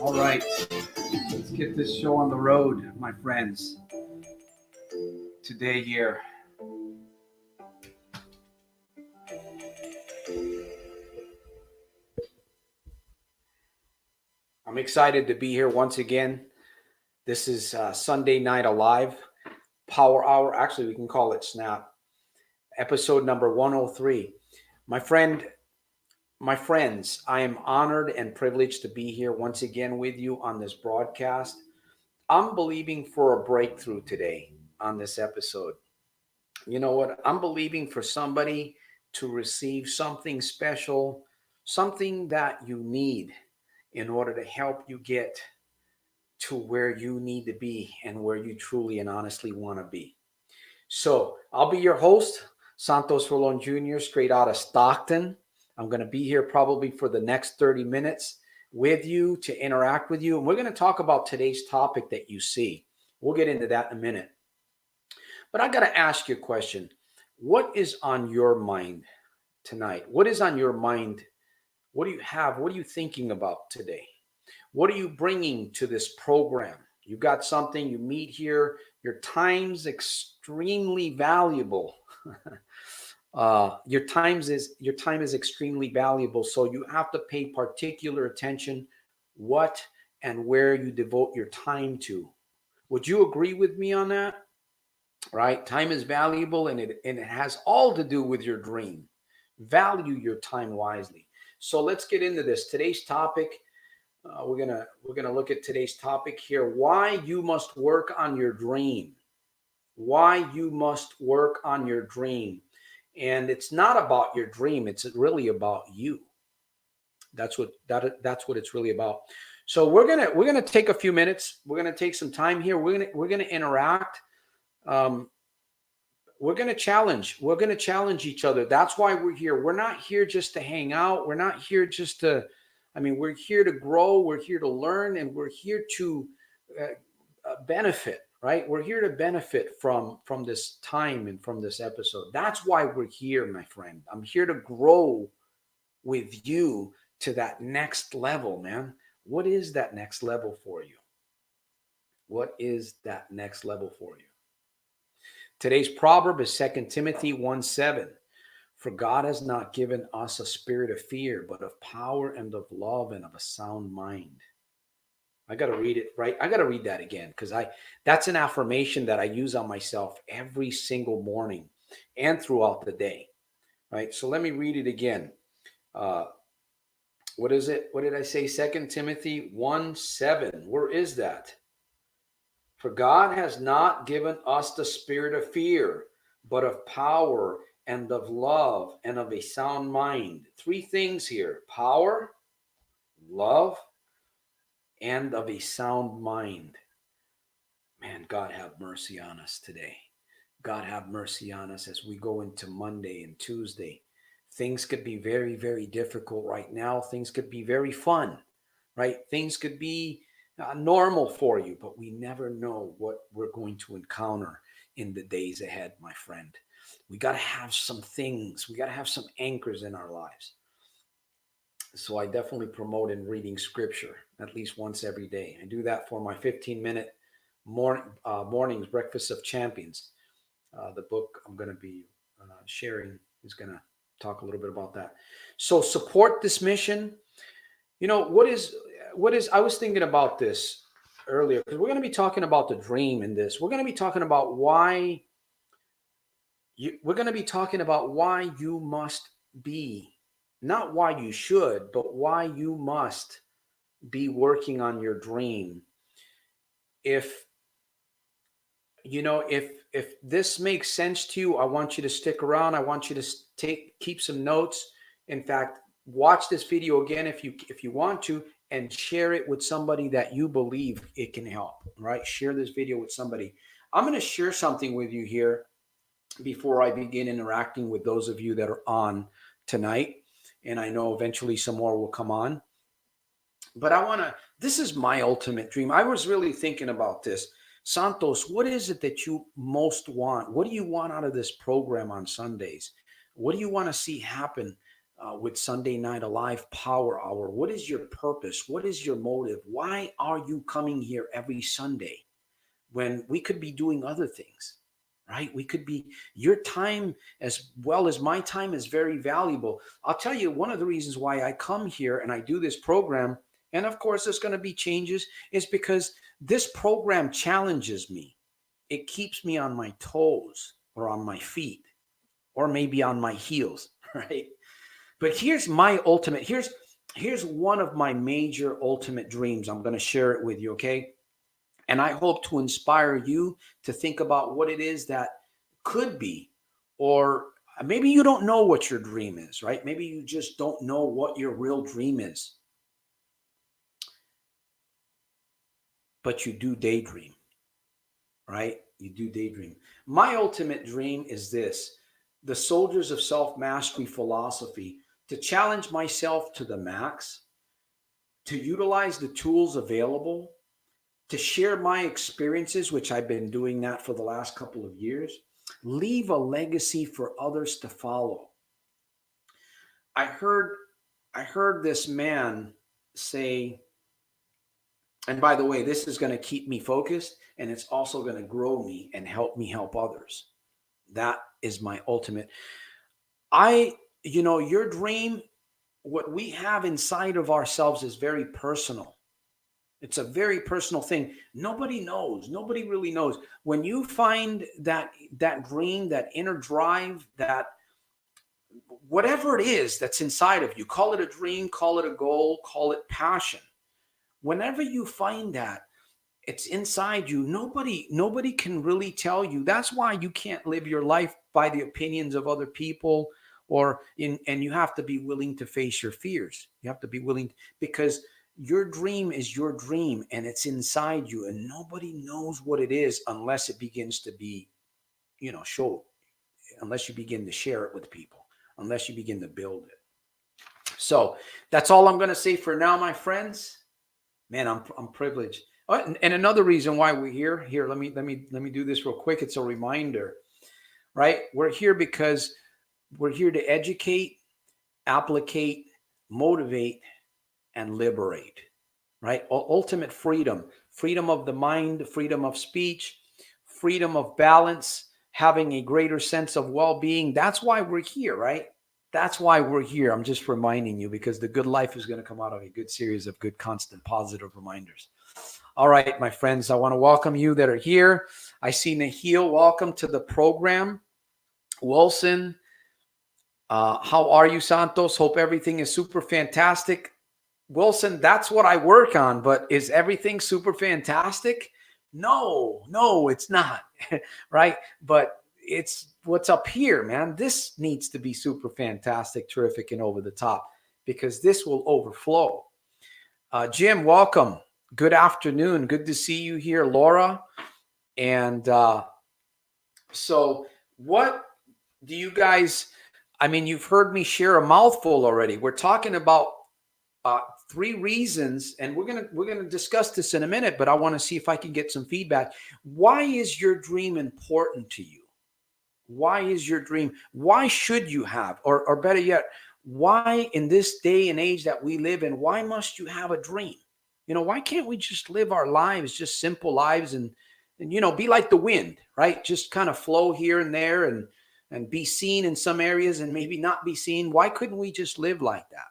All right, let's get this show on the road, my friends. Today here. I'm excited to be here once again. This is Sunday Night Alive, Power Hour. Actually, we can call it Snap. Episode number 103. My friends, I am honored and privileged to be here once again with you on this broadcast. I'm believing for a breakthrough today on this episode. You know what? I'm believing for somebody to receive something special, something that you need in order to help you get to where you need to be and where you truly and honestly want to be. So I'll be your host, Santos Rolon Jr., straight out of Stockton. I'm going to be here probably for the next 30 minutes with you to interact with you. And we're going to talk about today's topic that you see. We'll get into that in a minute. But I got to ask you a question. What is on your mind tonight? What is on your mind? What do you have? What are you thinking about today? What are you bringing to this program? You got something, you meet here, your time's extremely valuable. Your time is extremely valuable, so you have to pay particular attention what and where you devote your time to. Would you agree with me on that? Right? Time is valuable, and it has all to do with your dream. Value your time wisely. So let's get into this. Today's topic. We're gonna look at today's topic here. Why you must work on your dream. Why you must work on your dream. And it's not about your dream. It's really about you. That's what it's really about. So we're gonna take a few minutes. We're gonna take some time here. We're gonna interact. Um, we're gonna challenge. We're gonna challenge each other. That's why we're here. We're not here just to hang out. We're not here just to. We're here to grow. We're here to learn, and we're here to benefit. Right? We're here to benefit from this time and from this episode. That's why we're here, my friend. I'm here to grow with you to that next level, man. What is that next level for you? What is that next level for you? Today's proverb is 2 Timothy 1:7. For God has not given us a spirit of fear, but of power and of love and of a sound mind. I got to read it, right? I got to read that again because that's an affirmation that I use on myself every single morning and throughout the day, right? So let me read it again. What is it? What did I say? 2 Timothy 1:7. Where is that? For God has not given us the spirit of fear, but of power and of love and of a sound mind. Three things here: power, love, and of a sound mind. Man, God have mercy on us today. God have mercy on us as we go into Monday and Tuesday. Things could be very, very difficult right now. Things could be very fun, right? Things could be normal for you, but we never know what we're going to encounter in the days ahead, my friend. We got to have some things. We got to have some anchors in our lives. So I definitely promote in reading scripture at least once every day. I do that for my 15-minute mornings, Breakfast of Champions. The book I'm going to be sharing is going to talk a little bit about that. So support this mission. You know, what is, I was thinking about this earlier because we're going to be talking about the dream in this. We're going to be talking about we're going to be talking about why you must be, not why you should, but why you must be working on your dream. If this makes sense to you, I want you to stick around. I want you to keep some notes. In fact, watch this video again if you want to, and share it with somebody that you believe it can help. Right? Share this video with somebody. I'm going to share something with you here before I begin interacting with those of you that are on tonight. And I know eventually some more will come on. But this is my ultimate dream. I was really thinking about this. Santos, what is it that you most want? What do you want out of this program on Sundays? What do you want to see happen with Sunday Night Alive Power Hour. What is your purpose? What is your motive? Why are you coming here every Sunday when we could be doing other things, right? We could be, your time as well as my time is very valuable. I'll tell you, one of the reasons why I come here and I do this program, and of course there's going to be changes, is because this program challenges me. It keeps me on my toes or on my feet or maybe on my heels, right? But here's my ultimate, here's one of my major ultimate dreams. I'm going to share it with you, okay? And I hope to inspire you to think about what it is that could be, or maybe you don't know what your dream is, right? Maybe you just don't know what your real dream is, but you do daydream, right? You do daydream. My ultimate dream is this: the Soldiers of Self-Mastery philosophy, to challenge myself to the max, to utilize the tools available, to share my experiences, which I've been doing that for the last couple of years, leave a legacy for others to follow. I heard this man say, and by the way, this is going to keep me focused, and it's also going to grow me and help me help others. That is my ultimate. Your dream, what we have inside of ourselves is very personal. It's a very personal thing. Nobody knows. Nobody really knows. When you find that dream, that inner drive, that whatever it is that's inside of you, call it a dream, call it a goal, call it passion. Whenever you find that, it's inside you. Nobody can really tell you. That's why you can't live your life by the opinions of other people, and you have to be willing to face your fears. You have to be willing, because your dream is your dream and it's inside you, and nobody knows what it is unless it begins to be, show, unless you begin to share it with people, unless you begin to build it. So that's all I'm going to say for now, my friends. Man, I'm privileged. Oh, and another reason why we're here, let me do this real quick. It's a reminder, right? We're here because we're here to educate, applicate, motivate, and liberate, right? Ultimate freedom of the mind, freedom of speech, freedom of balance, having a greater sense of well-being. That's why we're here, right? That's why we're here. I'm just reminding you, because the good life is going to come out of a good series of good, constant, positive reminders. All right, my friends, I want to welcome you that are here. I see Nahil. Welcome to the program. Wilson, how are you, Santos? Hope everything is super fantastic. Wilson, that's what I work on, but is everything super fantastic? No, it's not, right? But it's what's up here, man. This needs to be super fantastic, terrific, and over the top, because this will overflow. Jim, welcome. Good afternoon. Good to see you here, Laura. And so what do you guys, you've heard me share a mouthful already. We're talking about 3 reasons, and we're gonna discuss this in a minute, but I want to see if I can get some feedback. Why is your dream important to you? Why is your dream? Why should you have, or better yet, why in this day and age that we live in, why must you have a dream? Why can't we just live our lives, just simple lives, and be like the wind, right? Just kind of flow here and there, and be seen in some areas and maybe not be seen. Why couldn't we just live like that?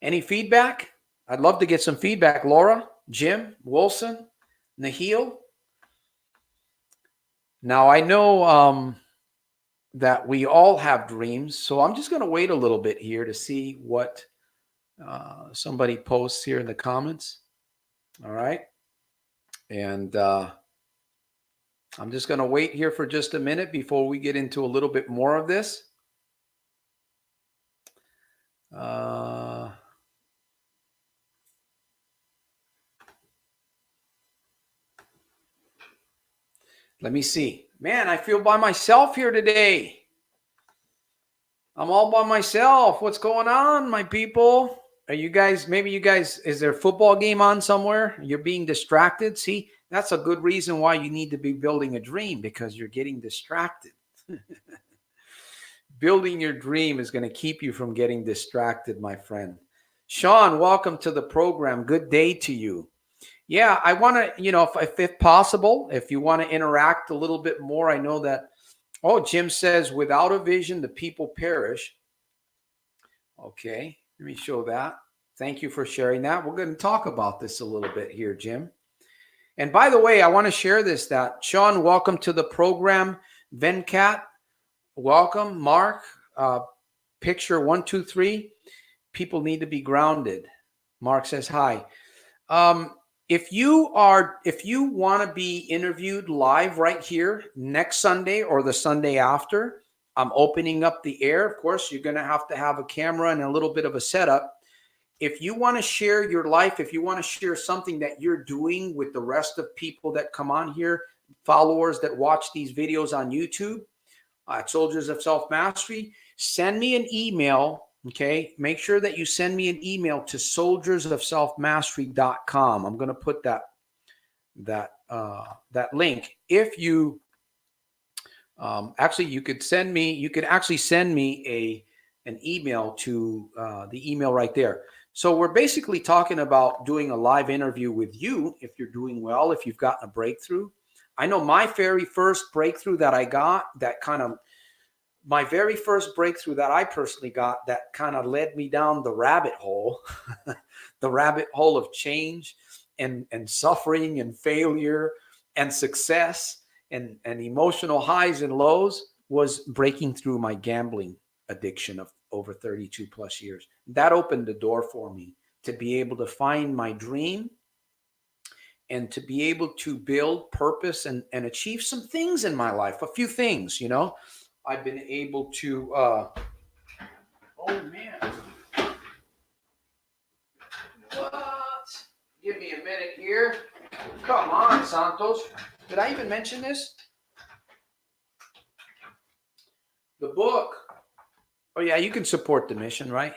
Any feedback? I'd love to get some feedback. Laura, Jim, Wilson, Nahil. Now, I know that we all have dreams, so I'm just going to wait a little bit here to see what somebody posts here in the comments. All right. And I'm just going to wait here for just a minute before we get into a little bit more of this. Let me see. Man, I feel by myself here today. I'm all by myself. What's going on, my people? Are you guys, is there a football game on somewhere? You're being distracted? See, that's a good reason why you need to be building a dream, because you're getting distracted. Building your dream is going to keep you from getting distracted, my friend. Sean, welcome to the program. Good day to you. Yeah, I want to, if possible, if you want to interact a little bit more, I know that. Oh, Jim says, without a vision, the people perish. Okay, let me show that. Thank you for sharing that. We're going to talk about this a little bit here, Jim. And by the way, I want to share this that Sean, welcome to the program. Venkat, welcome. Mark, picture 123. People need to be grounded. Mark says hi. If you want to be interviewed live right here next Sunday or the Sunday after, I'm opening up the air. Of course, you're going to have a camera and a little bit of a setup. If you want to share your life, if you want to share something that you're doing with the rest of people that come on here, followers that watch these videos on YouTube, at Soldiers of Self-Mastery, send me an email. Okay, make sure that you send me an email to soldiersofselfmastery.com. I'm going to put that link. If you you could send me an email to the email right there. So we're basically talking about doing a live interview with you if you're doing well, if you've gotten a breakthrough. I know my very first breakthrough that I got, my very first breakthrough that I personally got, that kind of led me down the rabbit hole, the rabbit hole of change and suffering and failure and success and emotional highs and lows, was breaking through my gambling addiction of over 32 plus years. That opened the door for me to be able to find my dream and to be able to build purpose and achieve some things in my life. A few things, I've been able to, oh man. What? Give me a minute here. Come on, Santos. Did I even mention this? The book. Oh yeah, you can support the mission, right?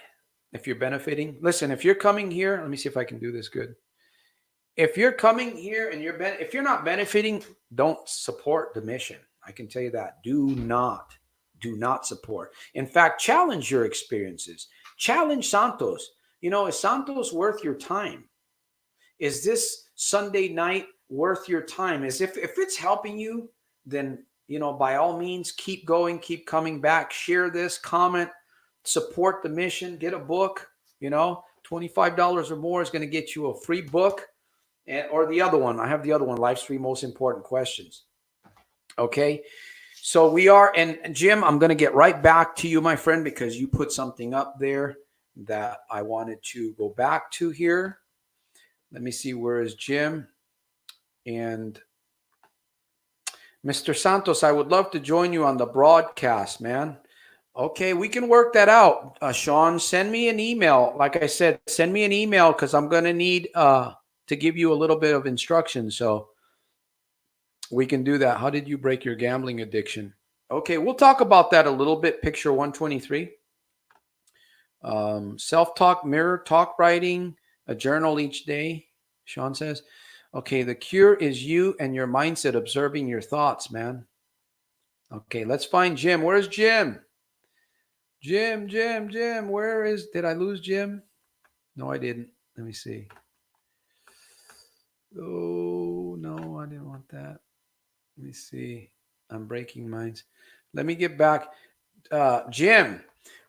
If you're benefiting. Listen, if you're coming here, let me see if I can do this good. If you're coming here and if you're not benefiting, don't support the mission. I can tell you that. Do not support. In fact, challenge your experiences. Challenge Santos. Is Santos worth your time? Is this Sunday night worth your time? If it's helping you, then, by all means, keep going, keep coming back, share this, comment, support the mission, get a book, $25 or more is going to get you a free book. Or the other one. I have the other one, Life's 3 Most Important Questions. Okay. So we are, and Jim, I'm going to get right back to you, my friend, because you put something up there that I wanted to go back to here. Let me see, where is Jim? And Mr. Santos, I would love to join you on the broadcast, man. Okay, we can work that out. Sean, send me an email. Like I said, send me an email because I'm going to need to give you a little bit of instruction. So we can do that. How did you break your gambling addiction? Okay, we'll talk about that a little bit. Picture 123. Self-talk, mirror, talk writing, a journal each day, Sean says. Okay, the cure is you and your mindset, observing your thoughts, man. Okay, let's find Jim. Where's Jim? Jim, where is, did I lose Jim? No, I didn't. Let me see. Oh, no, I didn't want that. Let me see. I'm breaking minds. Let me get back. Jim,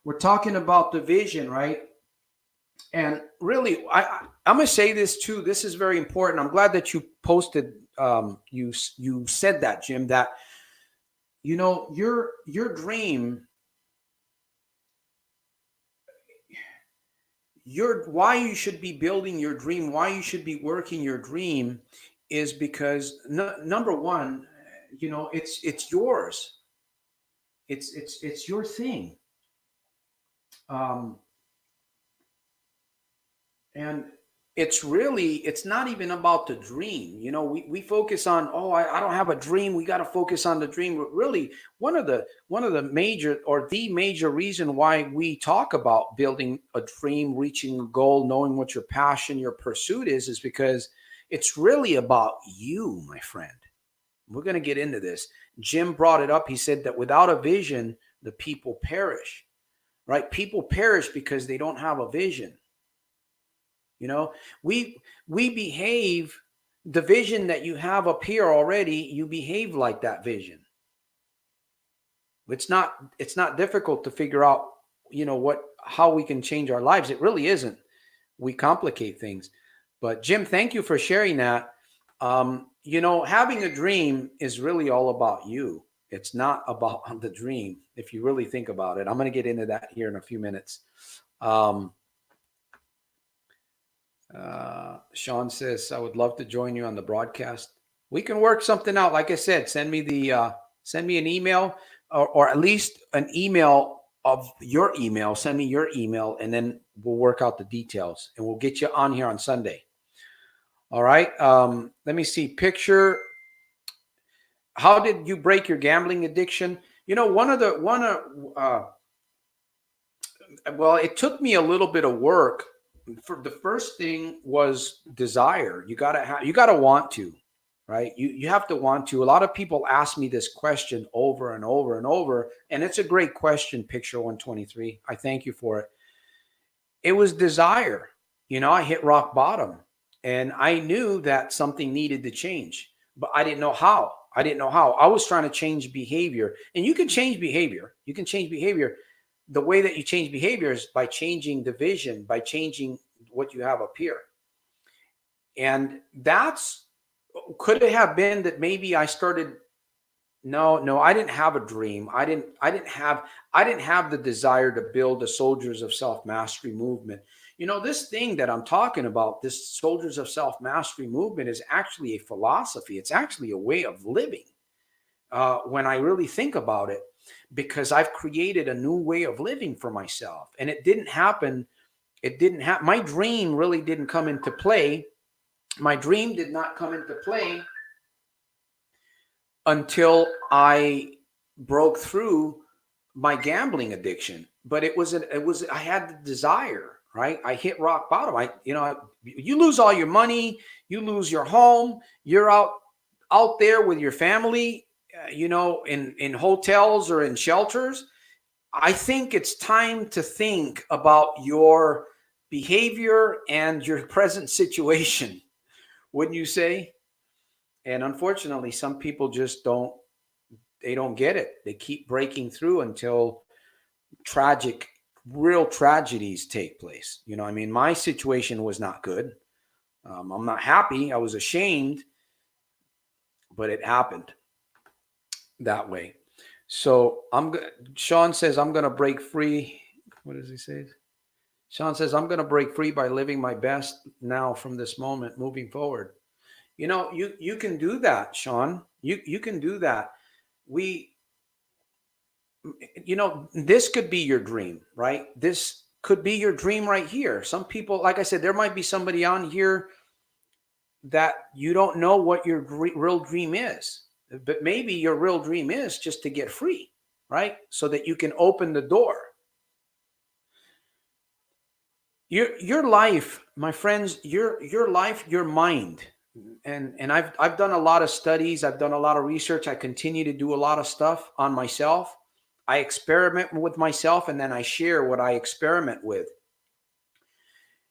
we're talking about the vision, right? And really, I'm going to say this too. This is very important. I'm glad that you posted, you said that, Jim, that, your dream, why you should be building your dream, why you should be working your dream is because number one, it's yours. It's your thing. And it's not even about the dream. We focus on, I don't have a dream. We got to focus on the dream. But really, one of the major reason why we talk about building a dream, reaching a goal, knowing what your passion, your pursuit is because it's really about you, my friend. We're going to get into this. Jim brought it up. He said that without a vision, the people perish, right? People perish because they don't have a vision. You know, we behave, the vision that you have up here already, you behave like that vision. It's not difficult to figure out, you know, how we can change our lives. It really isn't. We complicate things. But Jim, thank you for sharing that. You know, having a dream is really all about you. It's not about the dream, if you really think about it. I'm going to get into that here in a few minutes. Sean says, I would love to join you on the broadcast. We can work something out. Like I said, send me an email, or at least an email of your email. Send me your email, and then we'll work out the details, and we'll get you on here on Sunday. All right. Let me see. Picture. How did you break your gambling addiction? You know, well, it took me a little bit of work. For the first thing was desire. You gotta want to, right? You have to want to. A lot of people ask me this question over and over and over, and it's a great question, Picture 123. I thank you for it. It was desire. You know, I hit rock bottom, and I knew that something needed to change, but I didn't know how. I was trying to change behavior, and you can change behavior. You can change behavior. The way that you change behavior is by changing the vision, by changing what you have up here. And could it have been that maybe I started? No, I didn't have a dream. I didn't have the desire to build a Soldiers of Self-Mastery movement. You know, this thing that I'm talking about, this Soldiers of Self-Mastery movement, is actually a philosophy. It's actually a way of living. When I really think about it, because I've created a new way of living for myself, and it didn't happen. My dream really didn't come into play. My dream did not come into play until I broke through my gambling addiction. But I had the desire, right? I hit rock bottom. You lose all your money, you lose your home, you're out there with your family, you know, in hotels or in shelters. I think it's time to think about your behavior and your present situation, wouldn't you say? And unfortunately, some people just don't get it. They keep breaking through until real tragedies take place. You know, I mean, my situation was not good. I'm not happy. I was ashamed, but it happened that way. So Sean says, I'm going to break free. What does he say? Sean says, I'm going to break free by living my best now from this moment moving forward. You know, you can do that, Sean. You can do that. You know, this could be your dream, right? This could be your dream right here. Some people, like I said, there might be somebody on here that you don't know what your real dream is. But maybe your real dream is just to get free, right? So that you can open the door. Your life, my friends, your life, your mind. And I've done a lot of studies, I've done a lot of research, I continue to do a lot of stuff on myself. I experiment with myself, and then I share what I experiment with.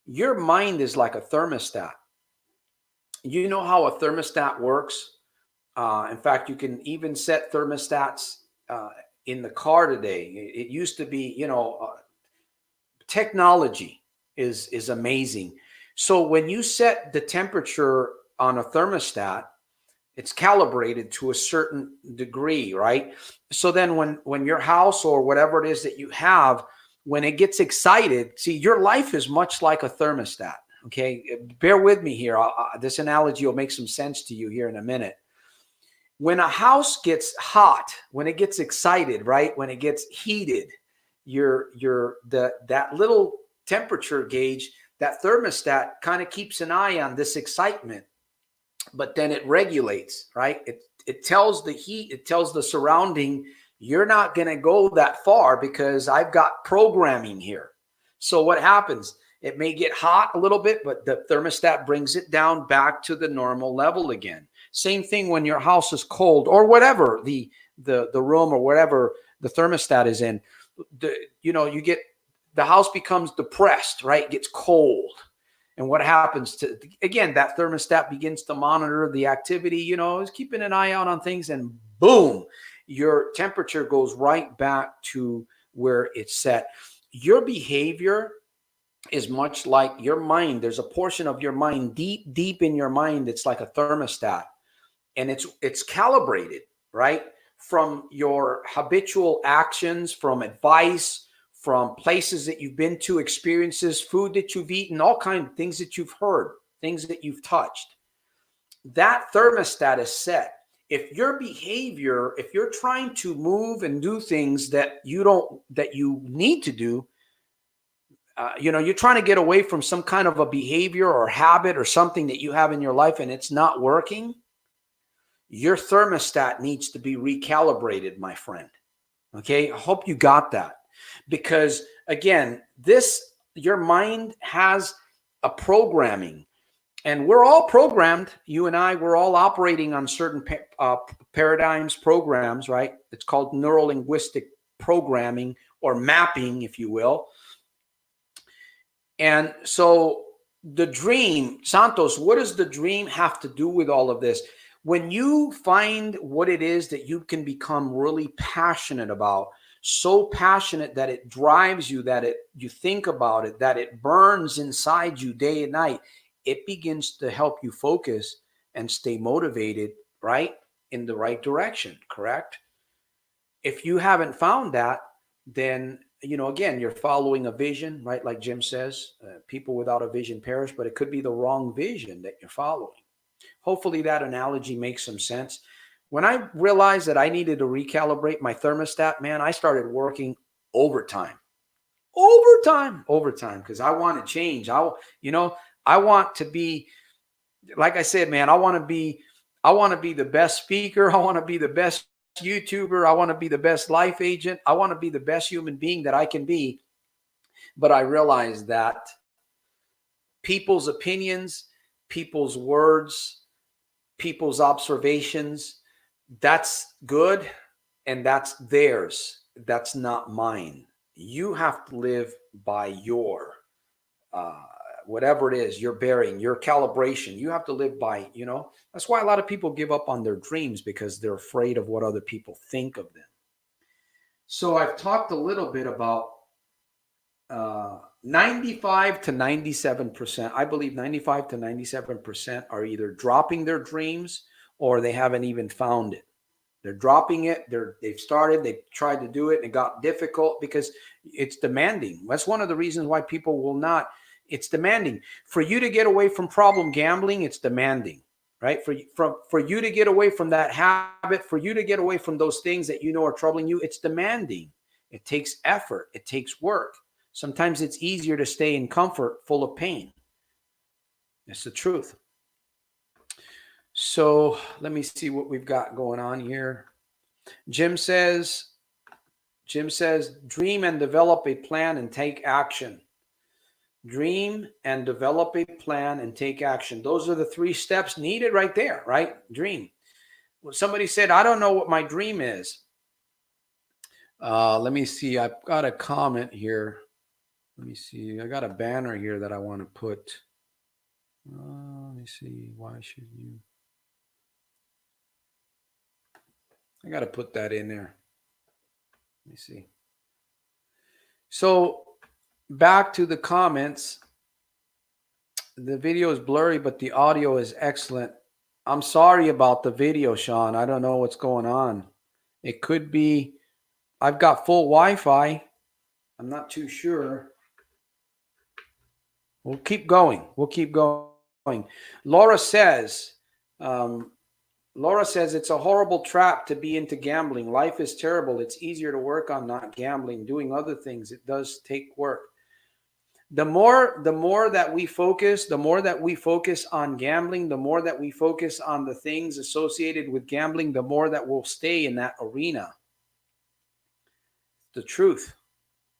Your mind is like a thermostat. You know how a thermostat works? In fact, you can even set thermostats in the car today. It used to be, you know, technology is amazing. So when you set the temperature on a thermostat, it's calibrated to a certain degree, right? So then when your house or whatever it is that you have, when it gets excited, see, your life is much like a thermostat. Okay, bear with me here. This analogy will make some sense to you here in a minute. When a house gets hot, when it gets excited, right? When it gets heated, that little temperature gauge, that thermostat kind of keeps an eye on this excitement, but then it regulates, right? It tells the heat, it tells the surrounding, you're not going to go that far because I've got programming here. So what happens? It may get hot a little bit, but the thermostat brings it down back to the normal level again. Same thing when your house is cold or whatever, the room or whatever, the thermostat is in. You get the house becomes depressed, right? It gets cold. And what happens to, again, that thermostat begins to monitor the activity, is keeping an eye out on things, and boom, your temperature goes right back to where it's set. Your behavior is much like your mind. There's a portion of your mind deep in your mind that's like a thermostat, and it's calibrated, right? From your habitual actions, from advice, from places that you've been to, experiences, food that you've eaten, all kinds of things that you've heard, things that you've touched. That thermostat is set. If your behavior, if you're trying to move and do things that you need to do, you're trying to get away from some kind of a behavior or habit or something that you have in your life and it's not working, your thermostat needs to be recalibrated, my friend. Okay, I hope you got that. Because again, your mind has a programming, and we're all programmed. You and I, we're all operating on certain paradigms, programs, right? It's called neuro-linguistic programming, or mapping, if you will. And so the dream, Santos, what does the dream have to do with all of this? When you find what it is that you can become really passionate about, so passionate that it drives you, that you think about it, that it burns inside you day and night, it begins to help you focus and stay motivated, right? In the right direction, correct? If you haven't found that, then, again, you're following a vision, right? Like Jim says, people without a vision perish, but it could be the wrong vision that you're following. Hopefully that analogy makes some sense. When I realized that I needed to recalibrate my thermostat, man, I started working overtime, because I want to change. I want to be, like I said, man, I want to be the best speaker. I want to be the best YouTuber. I want to be the best life agent. I want to be the best human being that I can be. But I realized that people's opinions, people's words, people's observations, that's good, and that's theirs. That's not mine. You have to live by your whatever it is, your bearing, your calibration. You have to live by, that's why a lot of people give up on their dreams, because they're afraid of what other people think of them. So I've talked a little bit about 95 to 97%. I believe 95 to 97% are either dropping their dreams or they haven't even found it. They're dropping it. They've tried to do it, and it got difficult because it's demanding. That's one of the reasons why people will not. It's demanding. For you to get away from problem gambling, it's demanding, right? For you to get away from that habit, for you to get away from those things that are troubling you, it's demanding. It takes effort. It takes work. Sometimes it's easier to stay in comfort full of pain. It's the truth. So let me see what we've got going on here. Jim says, dream and develop a plan and take action. Dream and develop a plan and take action. Those are the 3 steps needed right there, right? Dream. Well, somebody said, I don't know what my dream is. Let me see. I've got a comment here. Let me see. I got a banner here that I want to put. Let me see. Why should you? I got to put that in there. Let me see. So back to the comments. The video is blurry, but the audio is excellent. I'm sorry about the video, Sean. I don't know what's going on. It could be I've got full Wi-Fi. I'm not too sure. We'll keep going. Laura says, it's a horrible trap to be into gambling. Life is terrible. It's easier to work on not gambling, doing other things. It does take work. The more that we focus on gambling, the more that we focus on the things associated with gambling, the more that we'll stay in that arena. The truth.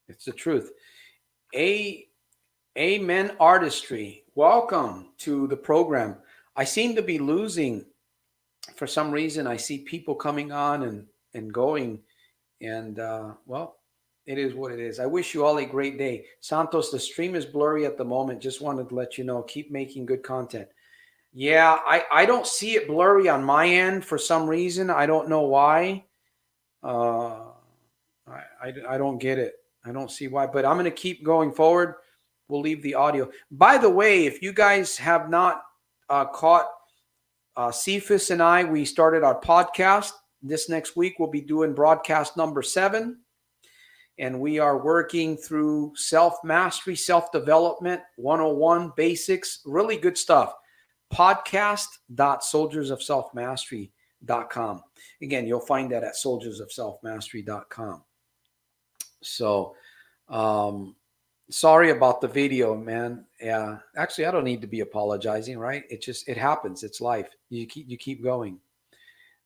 It's the truth. Amen Artistry. Welcome to the program. I seem to be losing, for some reason, I see people coming on and going And well, it is what it is. I wish you all a great day. Santos, the stream is blurry at the moment. Just wanted to let you know, keep making good content. Yeah, I don't see it blurry on my end for some reason. I don't know why. Uh, I don't get it. I don't see why, but I'm going to keep going forward. We'll leave the audio. By the way, if you guys have not caught Cephas and I, we started our podcast. This next week, we'll be doing broadcast number 7. And we are working through self-mastery, self-development, 101 basics, really good stuff. Podcast.soldiersofselfmastery.com. Again, you'll find that at soldiersofselfmastery.com. So, sorry about the video, man. Yeah, actually, I don't need to be apologizing, right? It happens. It's life. You keep going.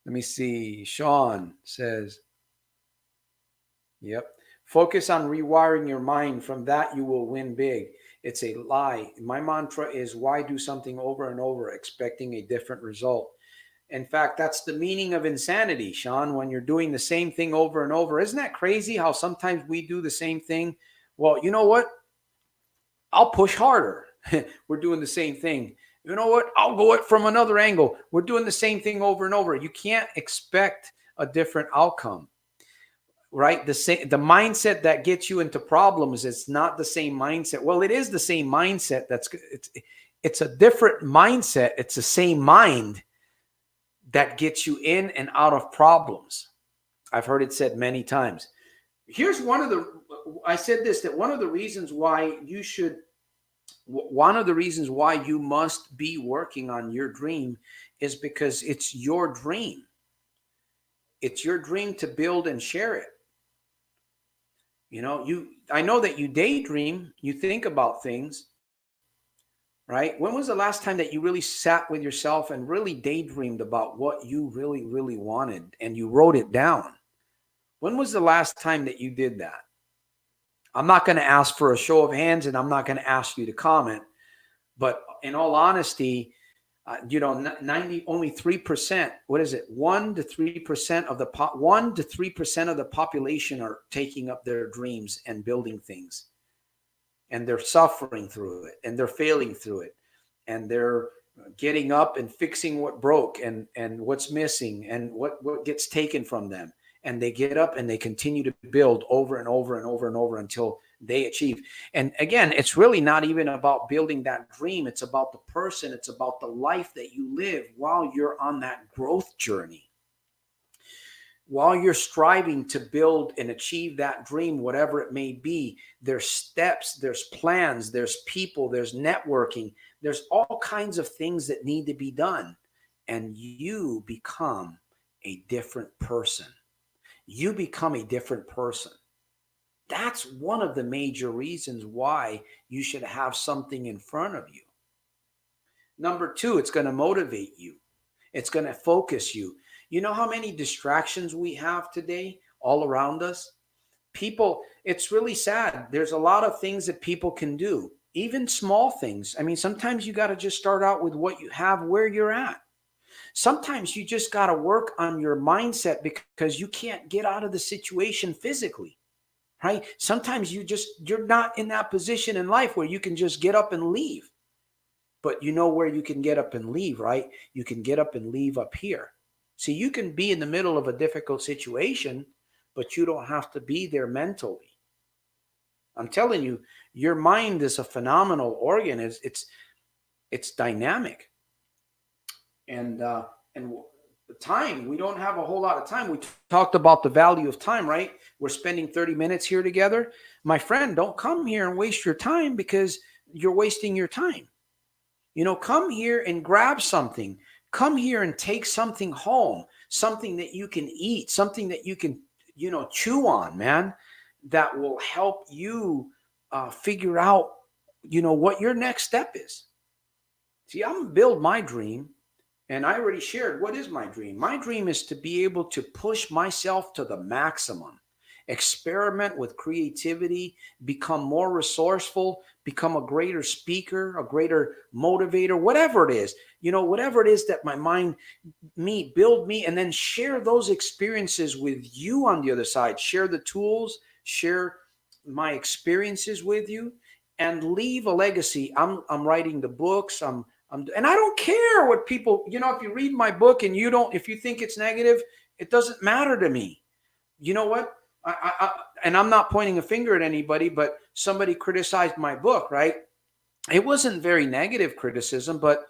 Let me see. Sean says, yep. Focus on rewiring your mind. From that, you will win big. It's a lie. My mantra is, why do something over and over expecting a different result? In fact, that's the meaning of insanity, Sean, when you're doing the same thing over and over. Isn't that crazy how sometimes we do the same thing? Well, you know what? I'll push harder. We're doing the same thing. You know what? I'll go it from another angle. We're doing the same thing over and over. You can't expect a different outcome. Right? The mindset that gets you into problems, it's not the same mindset. Well, it is the same mindset. It's a different mindset. It's the same mind that gets you in and out of problems. I've heard it said many times. Here's I said this, that one of the reasons why you must be working on your dream is because it's your dream. It's your dream to build and share it. You know, I know that you daydream, you think about things, right? When was the last time that you really sat with yourself and really daydreamed about what you really, really wanted and you wrote it down? When was the last time that you did that? I'm not going to ask for a show of hands and I'm not going to ask you to comment, but in all honesty, only 3%, what is it? 1 to 3% of the 1 to 3% of the population are taking up their dreams and building things. And they're suffering through it and they're failing through it. And they're getting up and fixing what broke and what's missing and what gets taken from them. And they get up and they continue to build over and over and over and over until they achieve. And again, it's really not even about building that dream. It's about the person. It's about the life that you live while you're on that growth journey. While you're striving to build and achieve that dream, whatever it may be, there's steps, there's plans, there's people, there's networking, there's all kinds of things that need to be done. And you become a different person. You become a different person. That's one of the major reasons why you should have something in front of you. Number 2, it's going to motivate you. It's going to focus you. You know how many distractions we have today all around us? People, it's really sad. There's a lot of things that people can do, even small things. I mean, sometimes you got to just start out with what you have, where you're at. Sometimes you just got to work on your mindset because you can't get out of the situation physically, right? Sometimes you're not in that position in life where you can just get up and leave. But you know where you can get up and leave, right? You can get up and leave up here. See, you can be in the middle of a difficult situation, but you don't have to be there mentally. I'm telling you, your mind is a phenomenal organ. It's dynamic. And the time, we don't have a whole lot of time. We talked about the value of time, right? We're spending 30 minutes here together. My friend, don't come here and waste your time because you're wasting your time. You know, come here and grab something. Come here and take something home, something that you can eat, something that you can, chew on, man, that will help you figure out, what your next step is. See, I'm going to build my dream. And I already shared, what is my dream? My dream is to be able to push myself to the maximum experiment with creativity, become more resourceful, become a greater speaker, a greater motivator, whatever it is, whatever it is that my mind build me, and then share those experiences with you on the other side. Share the tools, share my experiences with you, and leave a legacy. I'm writing the books. And I don't care what people, if you read my book and if you think it's negative, it doesn't matter to me. You know what? And I'm not pointing a finger at anybody, but somebody criticized my book, right? It wasn't very negative criticism, but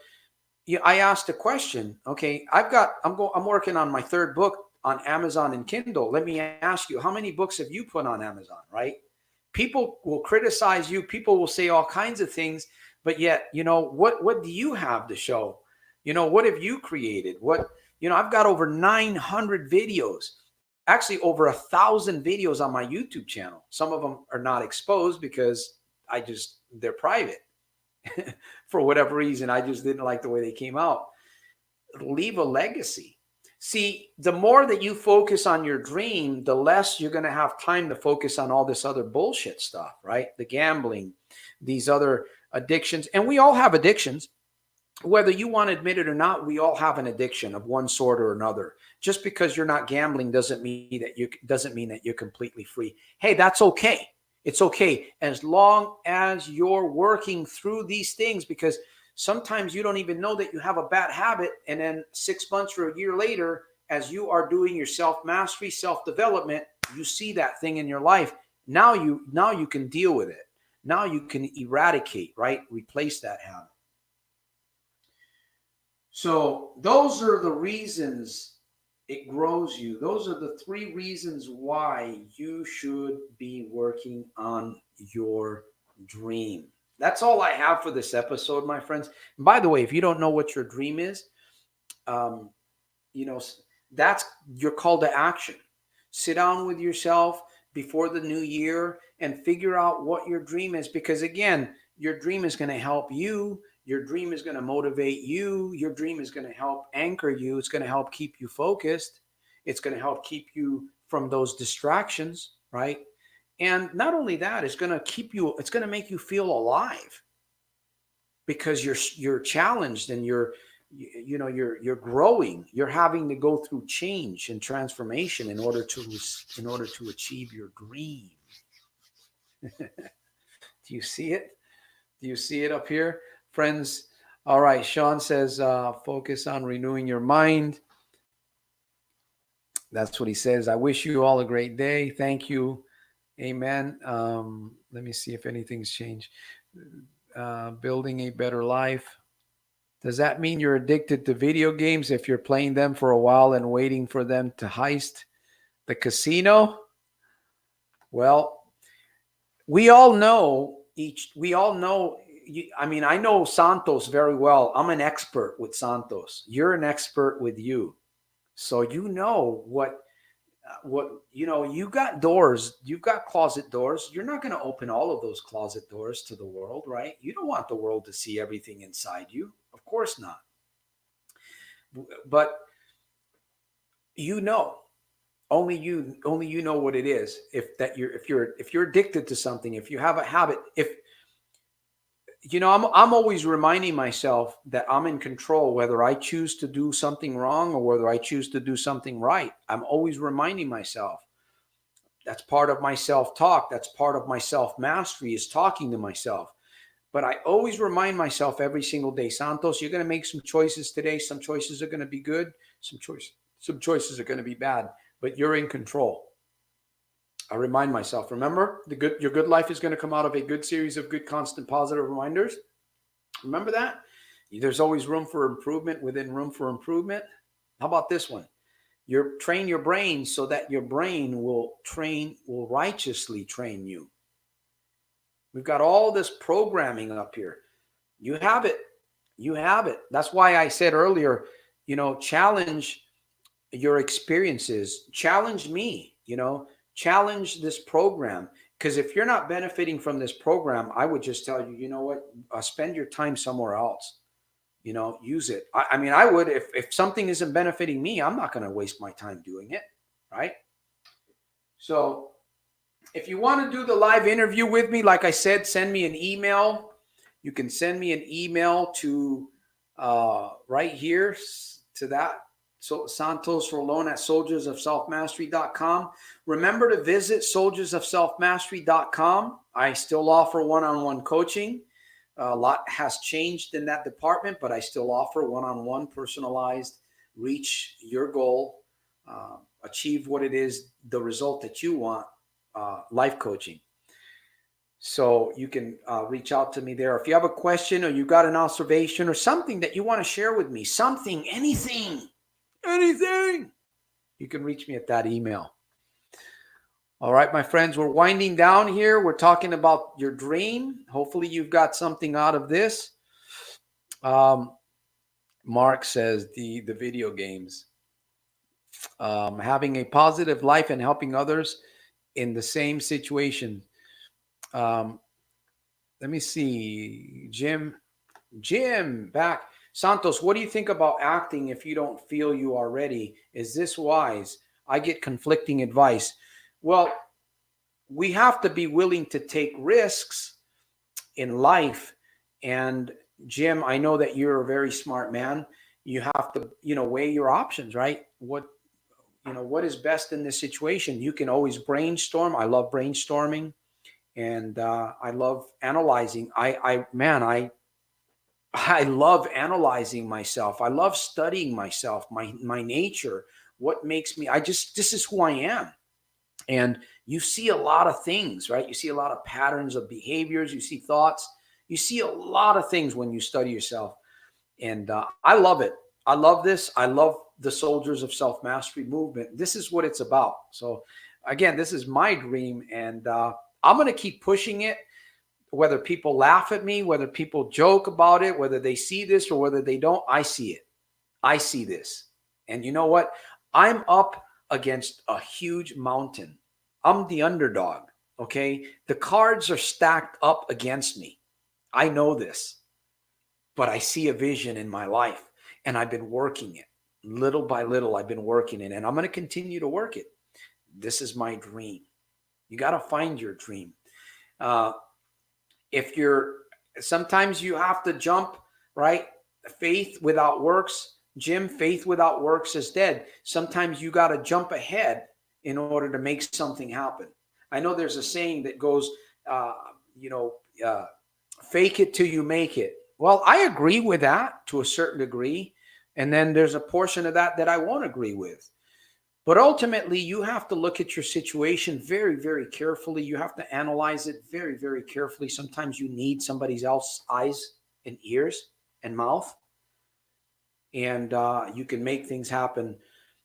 I asked a question. Okay, I'm working on my third book on Amazon and Kindle. Let me ask you, how many books have you put on Amazon, right? People will criticize you. People will say all kinds of things, but yet, what do you have to show? What have you created? I've got over 900 videos, actually over 1,000 videos on my YouTube channel. Some of them are not exposed because they're private. For whatever reason, I just didn't like the way they came out. Leave a legacy. See, the more that you focus on your dream, the less you're going to have time to focus on all this other bullshit stuff, right? The gambling, these other addictions. And we all have addictions. Whether you want to admit it or not, we all have an addiction of one sort or another. Just because you're not gambling doesn't mean that you're completely free. Hey, that's okay. It's okay as long as you're working through these things, because sometimes you don't even know that you have a bad habit. And then 6 months or a year later, as you are doing your self-mastery, self-development, you see that thing in your life. Now you can deal with it. Now you can eradicate, right? Replace that habit. So those are the reasons it grows you. Those are the 3 reasons why you should be working on your dream. That's all I have for this episode, my friends. And by the way, if you don't know what your dream is, that's your call to action. Sit down with yourself before the new year and figure out what your dream is. Because again, your dream is going to help you. Your dream is going to motivate you. Your dream is going to help anchor you. It's going to help keep you focused. It's going to help keep you from those distractions, right? And not only that, it's going to make you feel alive, because you're challenged and you're growing. You're having to go through change and transformation in order to achieve your dream. Do you see it? Do you see it up here? Friends, all right. Sean says, focus on renewing your mind. That's what he says. I wish you all a great day. Thank you. Amen. Let me see if anything's changed. Building a better life. Does that mean you're addicted to video games if you're playing them for a while and waiting for them to heist the casino? Well, we all know. I know Santos very well. I'm an expert with Santos. You're an expert with you. So you know what you got doors, you've got closet doors. You're not going to open all of those closet doors to the world, right? You don't want the world to see everything inside you. Of course not. But only you know what it is. If you're addicted to something, if you have a habit, I'm always reminding myself that I'm in control, whether I choose to do something wrong or whether I choose to do something right. I'm always reminding myself. That's part of my self-talk. That's part of my self-mastery, is talking to myself. But I always remind myself every single day, Santos, you're going to make some choices today. Some choices are going to be good. Some choices are going to be bad, but you're in control. I remind myself, remember, your good life is going to come out of a good series of good, constant, positive reminders. Remember that? There's always room for improvement within room for improvement. How about this one? Train your brain so that your brain will righteously train you. We've got all this programming up here. You have it. You have it. That's why I said earlier, challenge your experiences. Challenge me, challenge this program. Because if you're not benefiting from this program, I would just tell you, you know what, spend your time somewhere else. Use it. I would, if something isn't benefiting me, I'm not going to waste my time doing it. Right. So If you want to do the live interview with me, like I said, send me an email. You can send me an email to right here to that. So Santos Rolon at soldiersofselfmastery.com. Remember to visit soldiersofselfmastery.com. I still offer one-on-one coaching. A lot has changed in that department, but I still offer one-on-one personalized, reach your goal, achieve what it is, the result that you want, life coaching. So you can reach out to me there. If you have a question or you got an observation or something that you want to share with me, something, anything, you can reach me at that email. All right, my friends, we're winding down here. We're talking about your dream. Hopefully you've got something out of this. Mark says the video games. Having a positive life and helping others in the same situation. Let me see. Jim back. Santos, what do you think about acting if you don't feel you are ready? Is this wise? I get conflicting advice. Well, we have to be willing to take risks in life. And Jim, I know that you're a very smart man. You have to, weigh your options, right? What is best in this situation? You can always brainstorm. I love brainstorming, and I love analyzing. I love analyzing myself. I love studying myself, my nature, what makes me, this is who I am. And you see a lot of things, right? You see a lot of patterns of behaviors. You see thoughts. You see a lot of things when you study yourself. And I love it. I love this. I love the Soldiers of Self-Mastery movement. This is what it's about. So again, this is my dream, and I'm going to keep pushing it, whether people laugh at me, whether people joke about it, whether they see this or whether they don't. I see it. I see this. And you know what? I'm up against a huge mountain. I'm the underdog, okay? The cards are stacked up against me. I know this, but I see a vision in my life, and I've been working it. Little by little, I've been working it, and I'm going to continue to work it. This is my dream. You got to find your dream. Sometimes you have to jump, right? Faith without works. Jim, faith without works is dead. Sometimes you got to jump ahead in order to make something happen. I know there's a saying that goes, fake it till you make it. Well, I agree with that to a certain degree. And then there's a portion of that I won't agree with. But ultimately, you have to look at your situation very, very carefully. You have to analyze it very, very carefully. Sometimes you need somebody else's eyes and ears and mouth. And you can make things happen.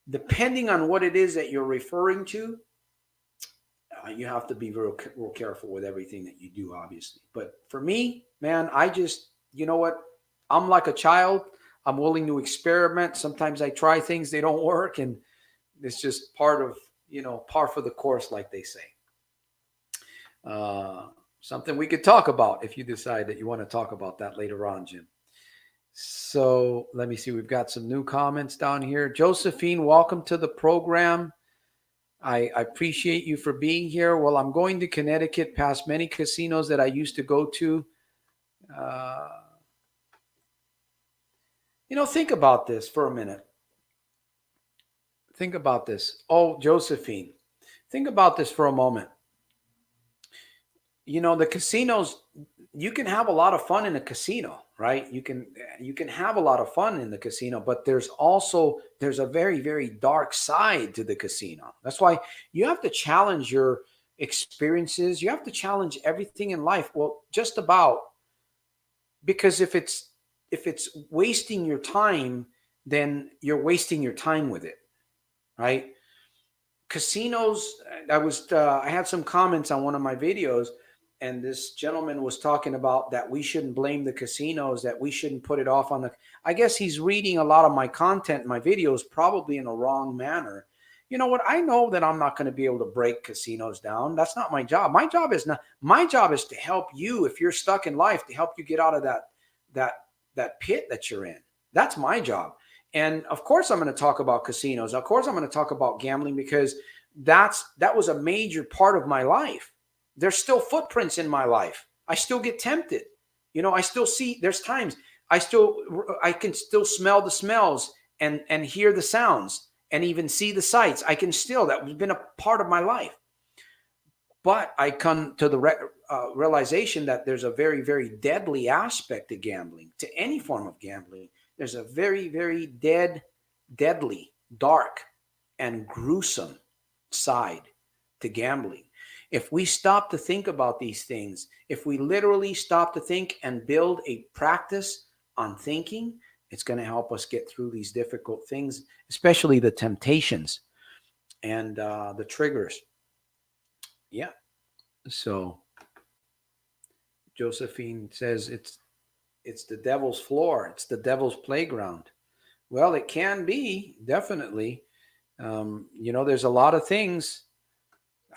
Depending on what it is that you're referring to, you have to be real careful with everything that you do, obviously. But for me, man, you know what? I'm like a child. I'm willing to experiment. Sometimes I try things, they don't work. And it's just part of, par for the course, like they say. Something we could talk about if you decide that you want to talk about that later on, Jim. So let me see. We've got some new comments down here. Josephine, welcome to the program. I appreciate you for being here. Well, I'm going to Connecticut past many casinos that I used to go to. Think about this for a minute. Think about this. Oh, Josephine, think about this for a moment. The casinos, you can have a lot of fun in a casino, right? You can have a lot of fun in the casino, but there's a very, very dark side to the casino. That's why you have to challenge your experiences. You have to challenge everything in life. Well, just about, because if it's wasting your time, then you're wasting your time with it, right? Casinos, I had some comments on one of my videos, and this gentleman was talking about that we shouldn't blame the casinos, that we shouldn't put it off on I guess he's reading a lot of my content, my videos, probably in a wrong manner. You know what? I know that I'm not going to be able to break casinos down. That's not my job. My job is to help you, if you're stuck in life, to help you get out of that pit that you're in. That's my job. And of course, I'm going to talk about casinos. Of course, I'm going to talk about gambling, because that was a major part of my life. There's still footprints in my life. I still get tempted. I still see, there's times I can still smell the smells and hear the sounds and even see the sights. That has been a part of my life. But I come to the realization that there's a very, very deadly aspect to gambling, to any form of gambling. There's a very, very deadly, dark, and gruesome side to gambling. If we stop to think about these things, if we literally stop to think and build a practice on thinking, it's going to help us get through these difficult things, especially the temptations and the triggers. Yeah. So Josephine says it's the devil's floor. It's the devil's playground. Well, it can be, definitely. There's a lot of things.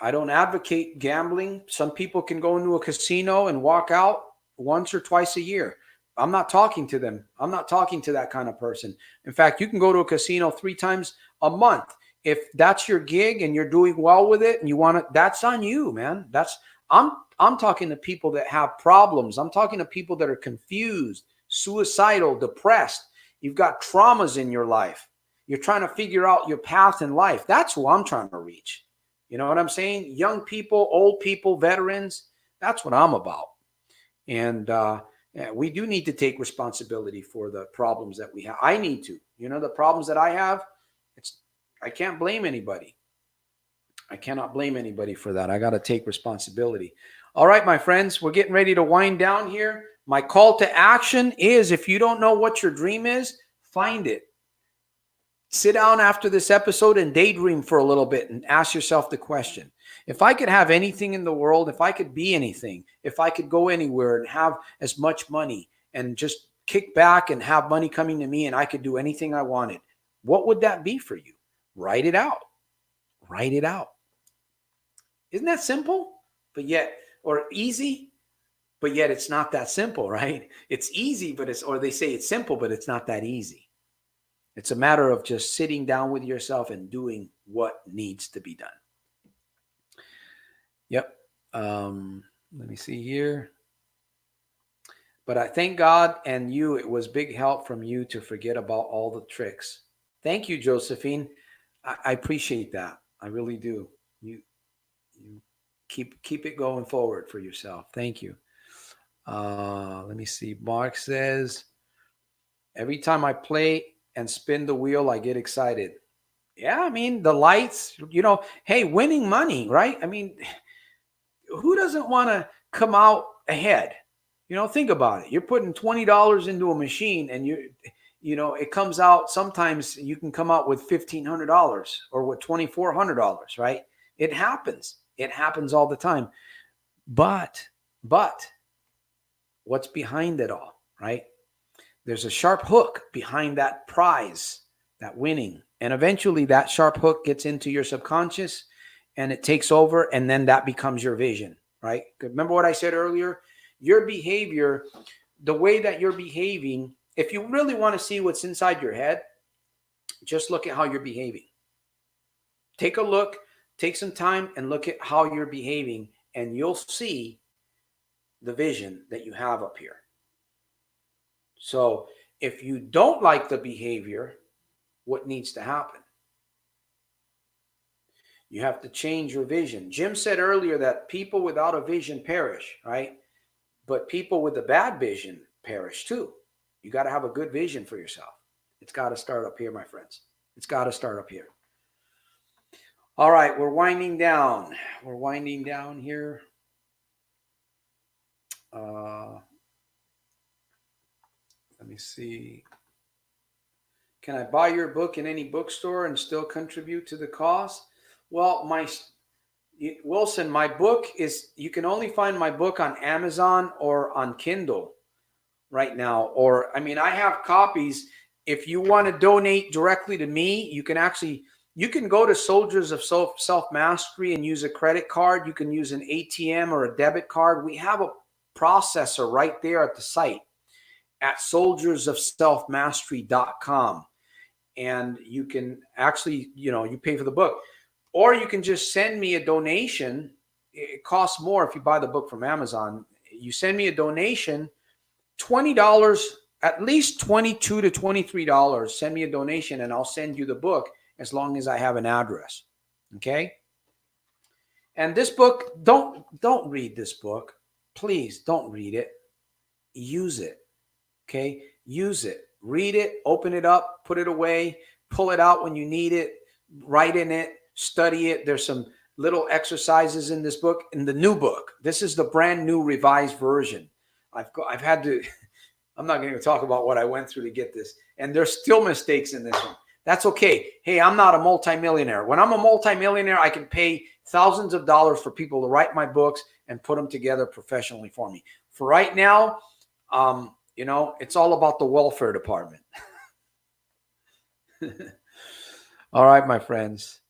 I don't advocate gambling. Some people can go into a casino and walk out once or twice a year. I'm not talking to them. I'm not talking to that kind of person. In fact, you can go to a casino 3 times a month. If that's your gig and you're doing well with it and you want to, that's on you, man. I'm talking to people that have problems. I'm talking to people that are confused, suicidal, depressed. You've got traumas in your life. You're trying to figure out your path in life. That's who I'm trying to reach. You know what I'm saying? Young people, old people, veterans. That's what I'm about. And we do need to take responsibility for the problems that we have. I need to. The problems that I have, I can't blame anybody. I cannot blame anybody for that. I got to take responsibility. All right, my friends, we're getting ready to wind down here. My call to action is, if you don't know what your dream is, find it. Sit down after this episode and daydream for a little bit and ask yourself the question: if I could have anything in the world, if I could be anything, if I could go anywhere and have as much money and just kick back and have money coming to me and I could do anything I wanted, what would that be for you? Write it out. Write it out. Isn't that simple? Or easy, but yet it's not that simple, right? It's easy, or they say it's simple, but it's not that easy. It's a matter of just sitting down with yourself and doing what needs to be done. Yep. Let me see here. But I thank God and you, it was big help from you to forget about all the tricks. Thank you, Josephine. I appreciate that. I really do. You keep it going forward for yourself. Thank you. Let me see. Mark says, every time I play and spin the wheel, I get excited. Yeah, I mean, the lights, hey, winning money, right? I mean, who doesn't want to come out ahead? Think about it. You're putting $20 into a machine and it comes out, sometimes you can come out with $1,500 or with $2,400, right? It happens. It happens all the time. But what's behind it all, right? There's a sharp hook behind that prize, that winning. And eventually that sharp hook gets into your subconscious and it takes over, and then that becomes your vision, right? Remember what I said earlier? Your behavior, the way that you're behaving, if you really want to see what's inside your head, just look at how you're behaving. Take a look, take some time and look at how you're behaving, and you'll see the vision that you have up here. So if you don't like the behavior, what needs to happen? You have to change your vision. Jim said earlier that people without a vision perish, right? But people with a bad vision perish too. You got to have a good vision for yourself. It's got to start up here, my friends. It's got to start up here. All right, we're winding down. We're winding down here. Let me see. Can I buy your book in any bookstore and still contribute to the cause? Well, Wilson, my book is, you can only find my book on Amazon or on Kindle right now. Or, I have copies. If you want to donate directly to me, you can go to Soldiers of Self-Mastery and use a credit card. You can use an ATM or a debit card. We have a processor right there at the site at soldiersofselfmastery.com. And you can actually, you pay for the book. Or you can just send me a donation. It costs more if you buy the book from Amazon. You send me a donation, $20, at least $22 to $23. Send me a donation and I'll send you the book as long as I have an address. Okay? And this book, don't read this book. Please don't read it. Use it. Okay? Use it. Read it, open it up, put it away, pull it out when you need it, write in it, study it. There's some little exercises in this book, in the new book. This is the brand new revised version. I've had to, I'm not going to talk about what I went through to get this. And there's still mistakes in this one. That's okay. Hey, I'm not a multimillionaire. When I'm a multimillionaire, I can pay thousands of dollars for people to write my books and put them together professionally for me. For right now, you know, it's all about the welfare department. All right, my friends.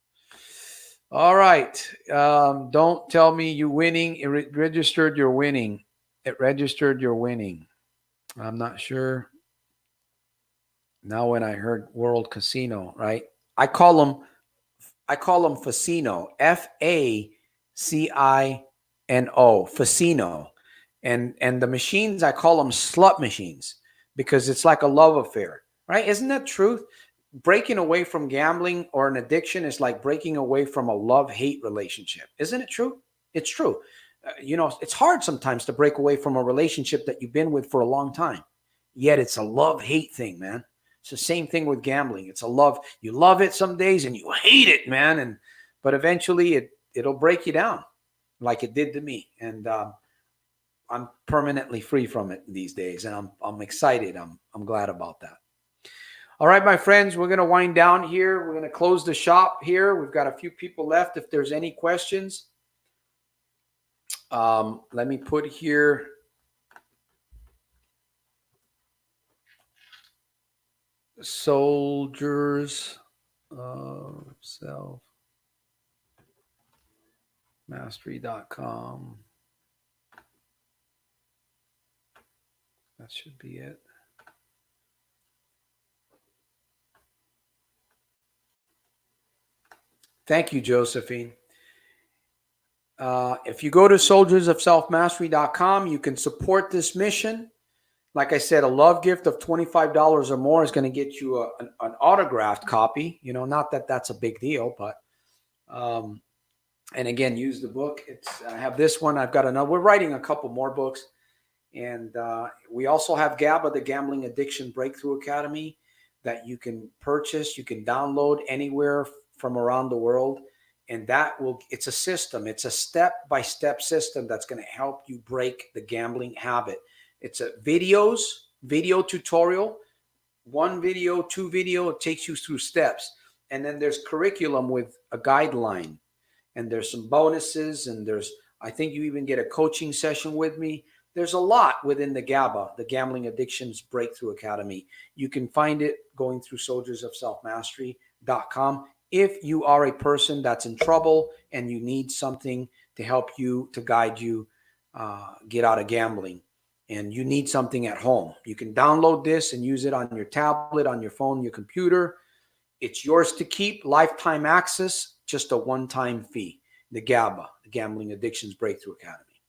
All right. Don't tell me you're winning. It registered you're winning. It registered you're winning. I'm not sure. Now when I heard World Casino, right? I call them Facino. F-A-C-I-N-O. Facino. And the machines, I call them slut machines because it's like a love affair, right? Isn't that truth? Breaking away from gambling or an addiction is like breaking away from a love-hate relationship. Isn't it true? It's true. You know, it's hard sometimes to break away from a relationship that you've been with for a long time. Yet it's a love-hate thing, man. It's the same thing with gambling. It's a love. You love it some days and you hate it, man. But eventually it'll break you down like it did to me. And I'm permanently free from it these days. And I'm excited. I'm glad about that. All right, my friends, we're going to wind down here. We're going to close the shop here. We've got a few people left. If there's any questions, let me put here. Soldiers of self-mastery.com. That should be it. Thank you, Josephine. If you go to soldiersofselfmastery.com, you can support this mission. Like I said, a love gift of $25 or more is going to get you an autographed copy. You know, not that that's a big deal, but and again, use the book. I have this one. I've got another. We're writing a couple more books, and we also have GABA, the Gambling Addiction Breakthrough Academy, that you can purchase. You can download anywhere from around the world, and it's a system. It's a step-by-step system that's going to help you break the gambling habit. It's a video tutorial, 1 video, 2 video. It takes you through steps. And then there's curriculum with a guideline. And there's some bonuses. And I think you even get a coaching session with me. There's a lot within the GABA, the Gambling Addictions Breakthrough Academy. You can find it going through soldiersofselfmastery.com. If you are a person that's in trouble and you need something to help you, to guide you, get out of gambling, and you need something at home, you can download this and use it on your tablet, on your phone, your computer. It's yours to keep, lifetime access, just a one-time fee. The GABA, the Gambling Addictions Breakthrough Academy.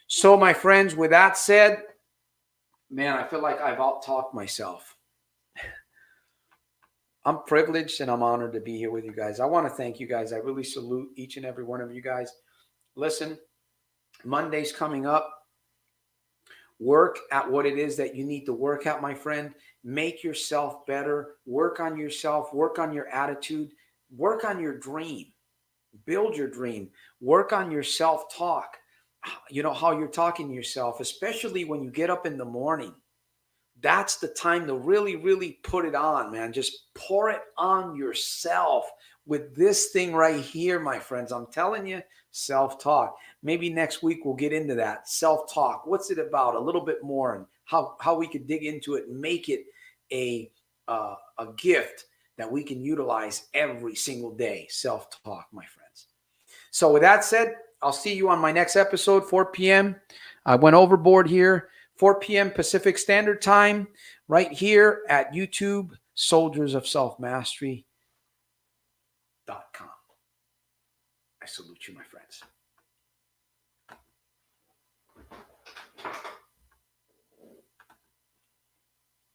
So, my friends, with that said, man, I feel like I've out-talked myself. I'm privileged and I'm honored to be here with you guys. I want to thank you guys. I really salute each and every one of you guys. Listen, Monday's coming up. Work at what it is that you need to work at, my friend. Make yourself better. Work on yourself. Work on your attitude. Work on your dream. Build your dream. Work on your self-talk. You know, how you're talking to yourself, especially when you get up in the morning. That's the time to really, really put it on, man. Just pour it on yourself with this thing right here, my friends. I'm telling you, self-talk. Maybe next week we'll get into that. Self-talk. What's it about? A little bit more, and how we could dig into it and make it a gift that we can utilize every single day. Self-talk, my friends. So with that said, I'll see you on my next episode, 4 p.m. I went overboard here. 4 p.m. Pacific Standard Time, right here at YouTube, soldiersofselfmastery.com. I salute you, my friend.